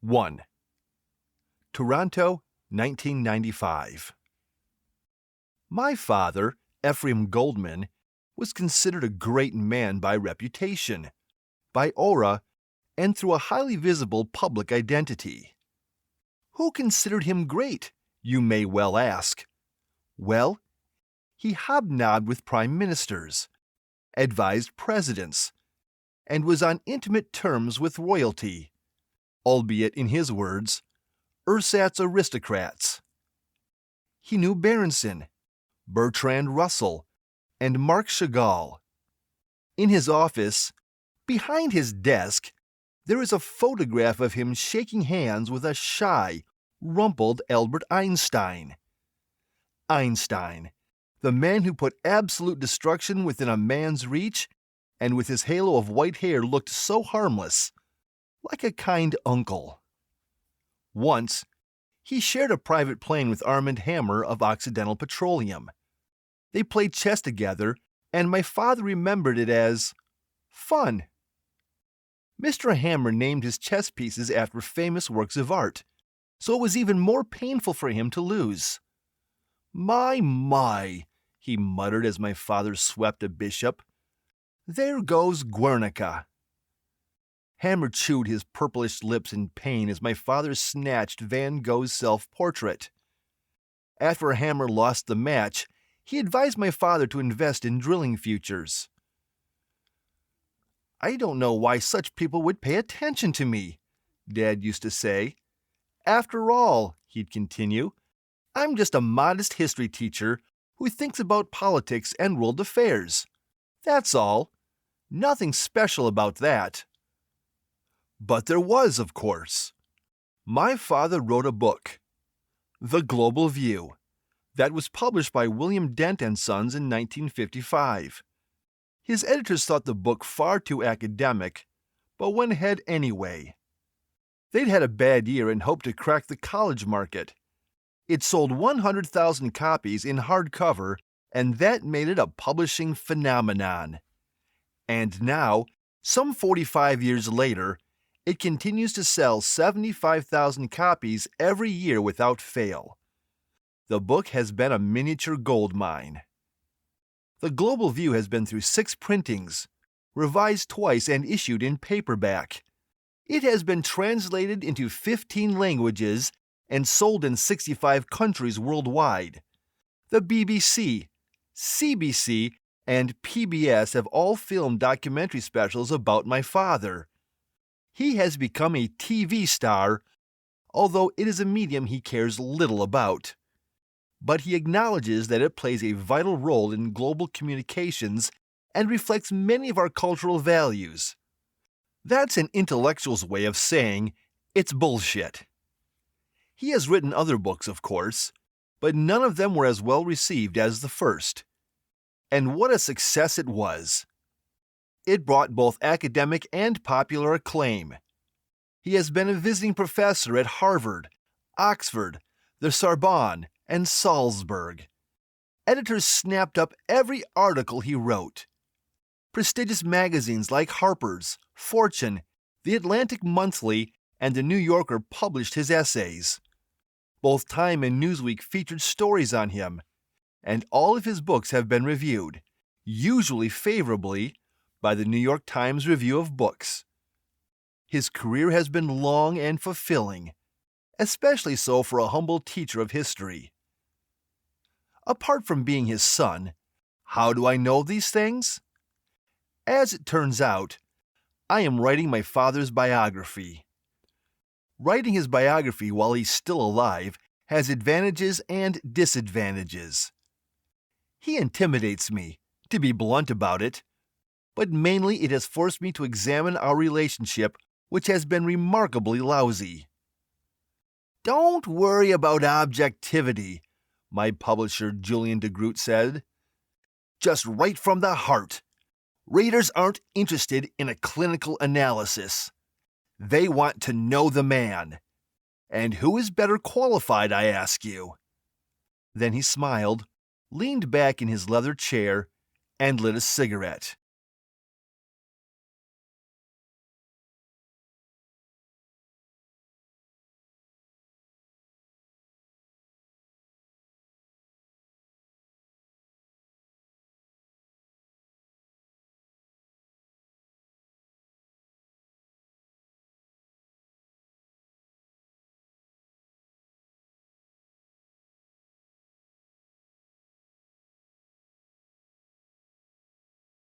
1. Toronto, 1995. My father, Ephraim Goldman, was considered a great man by reputation, by aura, and through a highly visible public identity. Who considered him great, you may well ask? Well, he hobnobbed with prime ministers, advised presidents, and was on intimate terms with royalty, albeit in his words, ersatz aristocrats. He knew Berenson, Bertrand Russell, and Marc Chagall. In his office, behind his desk, there is a photograph of him shaking hands with a shy, rumpled Albert Einstein. Einstein, the man who put absolute destruction within a man's reach, and with his halo of white hair looked so harmless, like a kind uncle. Once, he shared a private plane with Armand Hammer of Occidental Petroleum. They played chess together, and my father remembered it as fun. Mr. Hammer named his chess pieces after famous works of art, so it was even more painful for him to lose. My, he muttered as my father swept a bishop. There goes Guernica. Hammer chewed his purplish lips in pain as my father snatched Van Gogh's self-portrait. After Hammer lost the match, he advised my father to invest in drilling futures. I don't know why such people would pay attention to me, Dad used to say. After all, he'd continue, I'm just a modest history teacher who thinks about politics and world affairs. That's all. Nothing special about that. But there was, of course. My father wrote a book, The Global View, that was published by William Dent and Sons in 1955. His editors thought the book far too academic, but went ahead anyway. They'd had a bad year and hoped to crack the college market. It sold 100,000 copies in hardcover, and that made it a publishing phenomenon. And now, some 45 years later, it continues to sell 75,000 copies every year without fail. The book has been a miniature gold mine. The Global View has been through 6 printings, revised twice and issued in paperback. It has been translated into 15 languages and sold in 65 countries worldwide. The BBC, CBC, and PBS have all filmed documentary specials about my father. He has become a TV star, although it is a medium he cares little about. But he acknowledges that it plays a vital role in global communications and reflects many of our cultural values. That's an intellectual's way of saying it's bullshit. He has written other books, of course, but none of them were as well received as the first. And what a success it was! It brought both academic and popular acclaim. He has been a visiting professor at Harvard, Oxford, the Sorbonne, and Salzburg. Editors snapped up every article he wrote. Prestigious magazines like Harper's, Fortune, The Atlantic Monthly, and The New Yorker published his essays. Both Time and Newsweek featured stories on him, and all of his books have been reviewed, usually favorably, by the New York Times Review of Books. His career has been long and fulfilling, especially so for a humble teacher of history. Apart from being his son, how do I know these things? As it turns out, I am writing my father's biography. Writing his biography while he's still alive has advantages and disadvantages. He intimidates me, to be blunt about it, but mainly it has forced me to examine our relationship, which has been remarkably lousy. Don't worry about objectivity, my publisher Julian de Groot said. Just write from the heart. Readers aren't interested in a clinical analysis. They want to know the man. And who is better qualified, I ask you? Then he smiled, leaned back in his leather chair, and lit a cigarette.